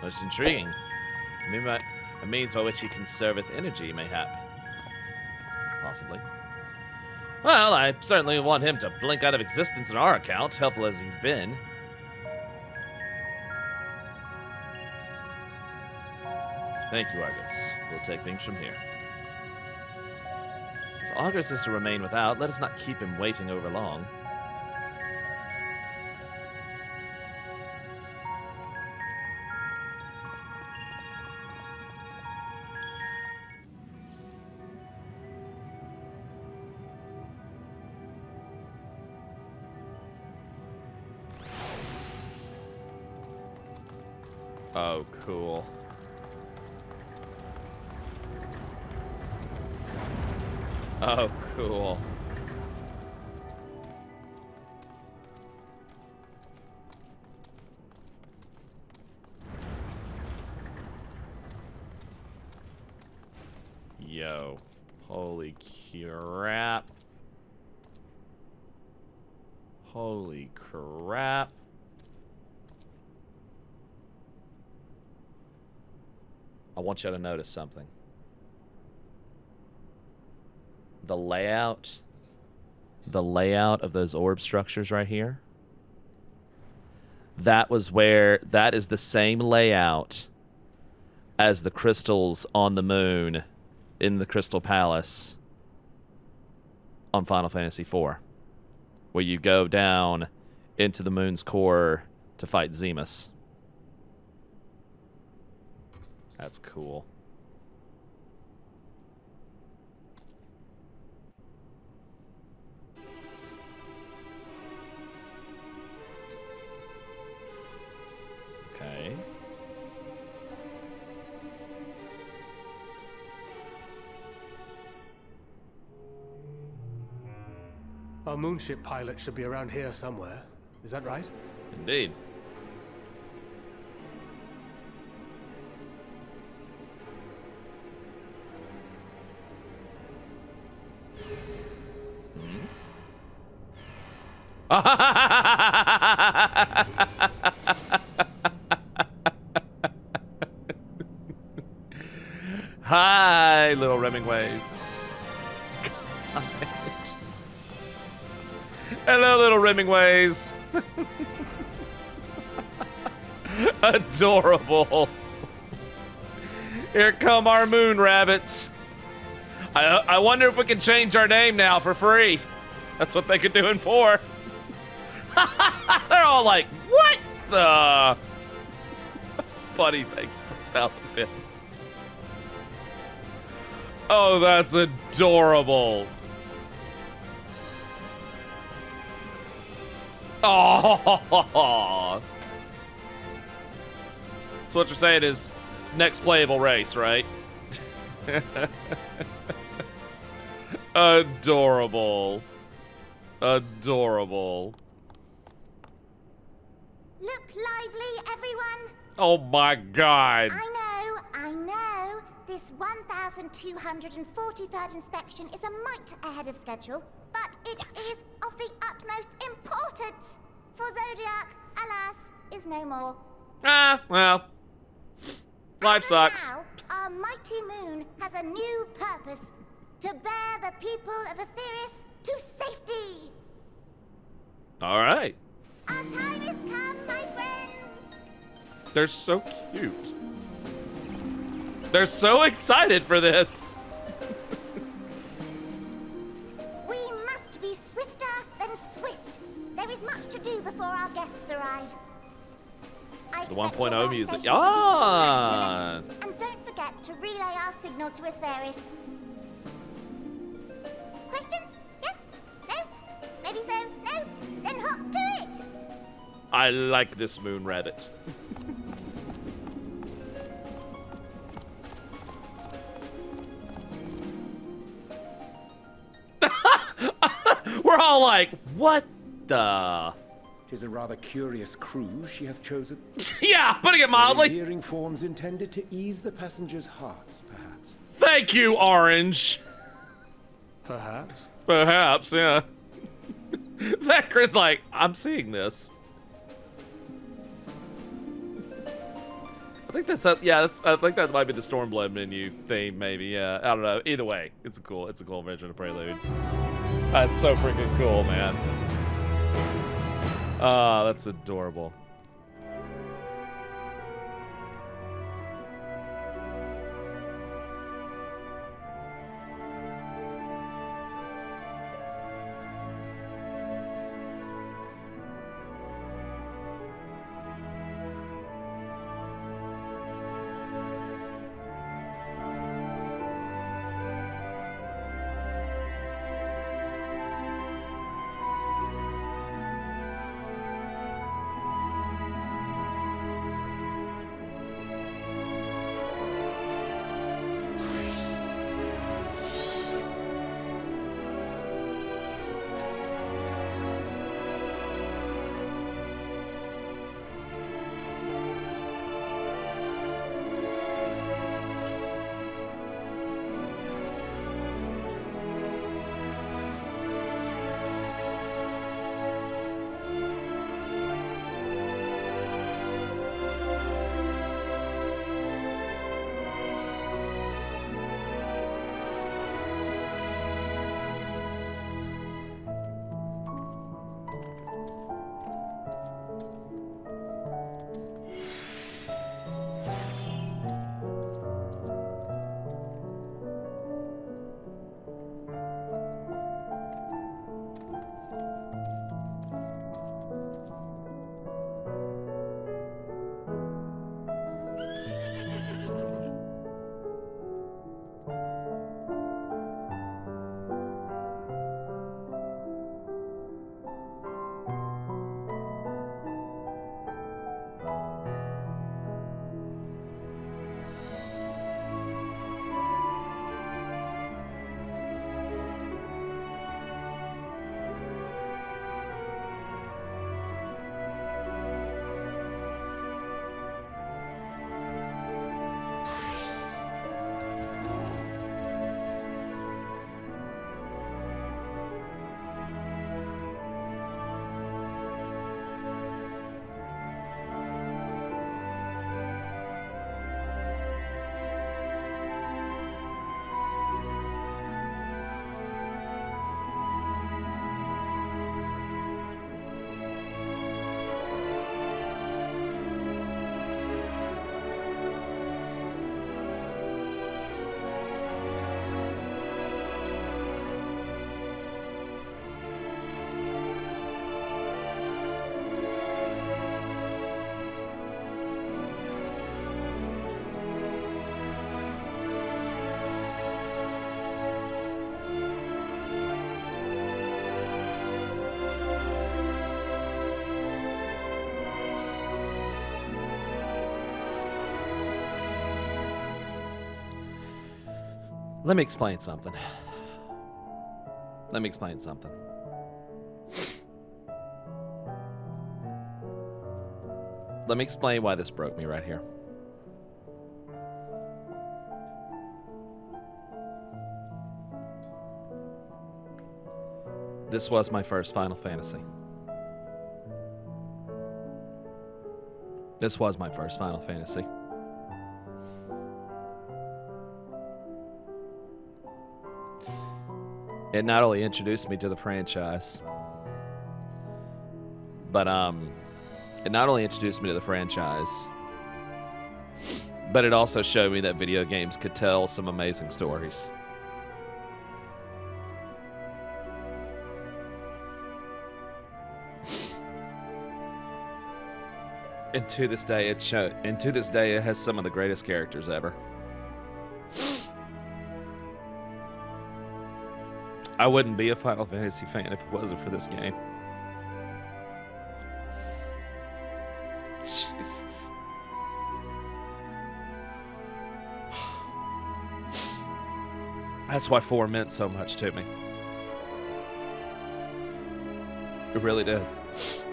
Most intriguing. A means by which he conserveth energy, mayhap. Possibly. Well, I certainly want him to blink out of existence in our account, helpful as he's been. Thank you, Argus. We'll take things from here. If Argus is to remain without, let us not keep him waiting over long. Oh, cool. Oh, cool. Yo. Holy crap. Holy crap. I want you to notice something. The layout of those orb structures right here, that is the same layout as the crystals on the moon in the Crystal Palace on Final Fantasy IV, where you go down into the moon's core to fight Zemus. That's cool. Okay. Our moonship pilot should be around here somewhere. Is that right? Indeed. Hi, little Remingways. Hello, little Remingways. Adorable. Here come our moon rabbits. I wonder if we can change our name now for free. That's what they could do in 4. They're all like, what the? Buddy, thank you for 1,000 bits. Oh, that's adorable. Oh. So what you're saying is next playable race, right? Adorable. Adorable. Look lively, everyone. Oh my god. I know. This 1,243rd inspection is a mite ahead of schedule, but it is of the utmost importance. For Zodiac, alas, is no more. Ah, well. Life sucks. Now, our mighty moon has a new purpose. To bear the people of Aetheris to safety. Alright. Our time has come, my friends. They're so cute. They're so excited for this. We must be swifter than swift. There is much to do before our guests arrive. The 1.0 music. Ah! And don't forget to relay our signal to Aetheris. Questions? Yes? No? Maybe so? No? Then hop to it! I like this moon rabbit. We're all like, what the? 'Tis a rather curious crew she hath chosen. Yeah, putting it mildly. Endearing forms intended to ease the passengers' hearts, perhaps. Thank you, Orange. Perhaps. Perhaps, yeah. Vectrin's like, I'm seeing this. I think that's yeah. I think that might be the Stormblood menu theme, maybe. Yeah, I don't know. Either way, it's a cool version of Prelude. That's so freaking cool, man. Ah, that's adorable. Let me explain something. Let me explain something. Let me explain why this broke me right here. This was my first Final Fantasy. This was my first Final Fantasy. It not only introduced me to the franchise, but it not only introduced me to the franchise, but it also showed me that video games could tell some amazing stories. And to this day, it has some of the greatest characters ever. I wouldn't be a Final Fantasy fan if it wasn't for this game. Jesus. That's why 4 meant so much to me. It really did.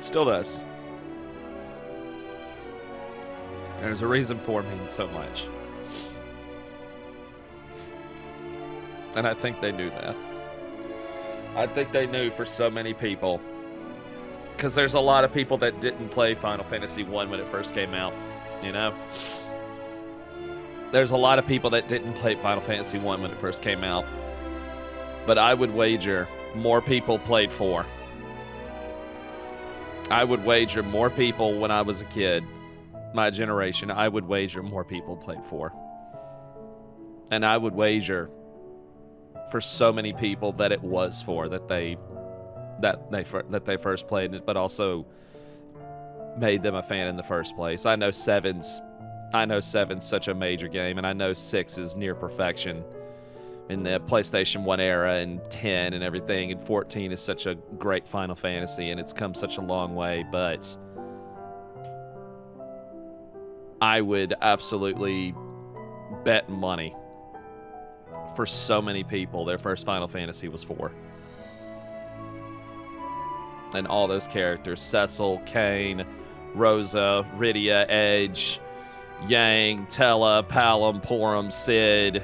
Still does. There's a reason 4 means so much. And I think they knew that. I think they knew for so many people. Because there's a lot of people that didn't play Final Fantasy 1 when it first came out, you know? there's a lot of people that didn't play Final Fantasy 1 when it first came out. But I would wager more people played 4. I would wager more people when I was a kid, my generation, I would wager more people played 4. And I would wager for so many people that it was 4 that they first played it, but also made them a fan in the first place. I know 7's such a major game, and I know 6 is near perfection in the PlayStation 1 era, and 10 and everything, and 14 is such a great Final Fantasy, and it's come such a long way, but I would absolutely bet money for so many people their first Final Fantasy was 4. And all those characters, Cecil, Kain, Rosa, Rydia, Edge, Yang, Tella, Palom, Porum, Cid,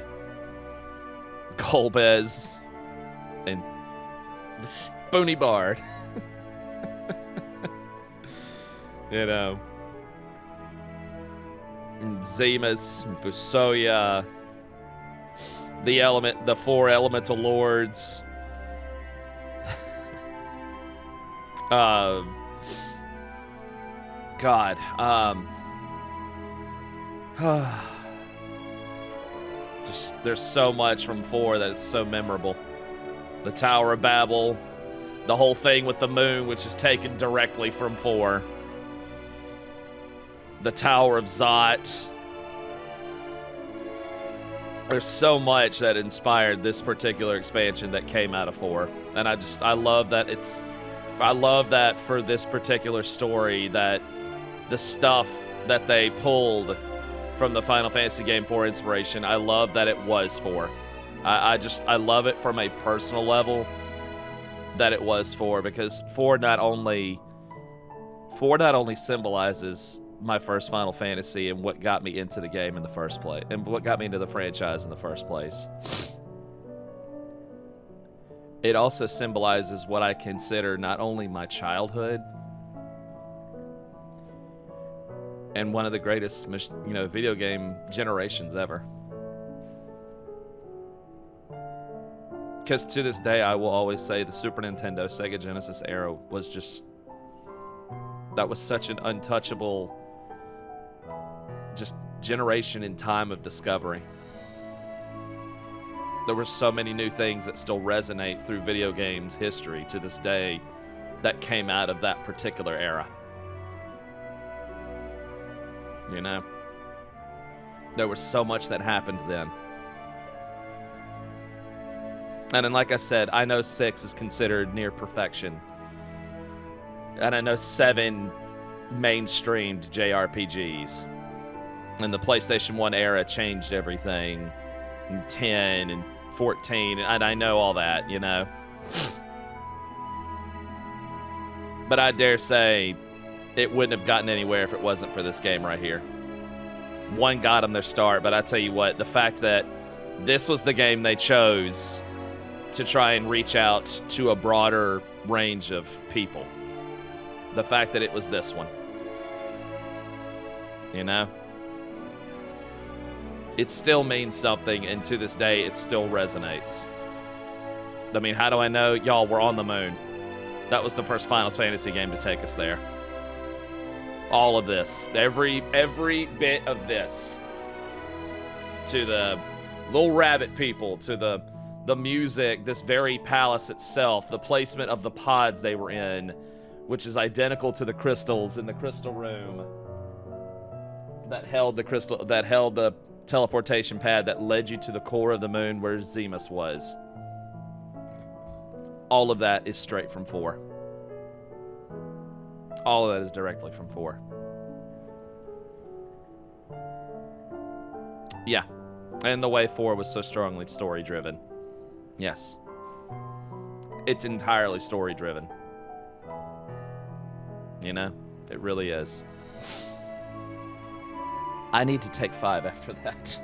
Golbez, and the Spoony Bard. You know. And Zemus, and Fusoya, the 4 elemental lords. God. Just, there's so much from 4 that is so memorable. The Tower of Babel, the whole thing with the moon, which is taken directly from 4. The Tower of Zot. There's so much that inspired this particular expansion that came out of 4. And I love that for this particular story, that the stuff that they pulled from the Final Fantasy game 4 inspiration, I love that it was 4. I love it from a personal level that it was 4, because 4 not only symbolizes my first Final Fantasy and what got me into the game in the first place, and what got me into the franchise in the first place. It also symbolizes what I consider not only my childhood and one of the greatest, video game generations ever. Because to this day, I will always say the Super Nintendo, Sega Genesis era was that was such an untouchable, just generation in time of discovery. There were so many new things that still resonate through video games history to this day that came out of that particular era. You know? There was so much that happened then. And then, like I said, I know 6 is considered near perfection. And I know 7 mainstreamed JRPGs. And the PlayStation 1 era changed everything. And 10 and 14, and I know all that, you know. But I dare say it wouldn't have gotten anywhere if it wasn't for this game right here. 1 got them their start, but I tell you what, the fact that this was the game they chose to try and reach out to a broader range of people. The fact that it was this one. You know? It still means something, and to this day, it still resonates. I mean, how do I know? Y'all, we're on the moon. That was the first Final Fantasy game to take us there. All of this. Every bit of this. To the little rabbit people, to the music, this very palace itself, the placement of the pods they were in, which is identical to the crystals in the crystal room that held the teleportation pad that led you to the core of the moon where Zemus was. All of that is straight from 4. All of that is directly from 4. Yeah. And the way 4 was so strongly story-driven. Yes. It's entirely story-driven. You know? It really is. I need to take 5 after that.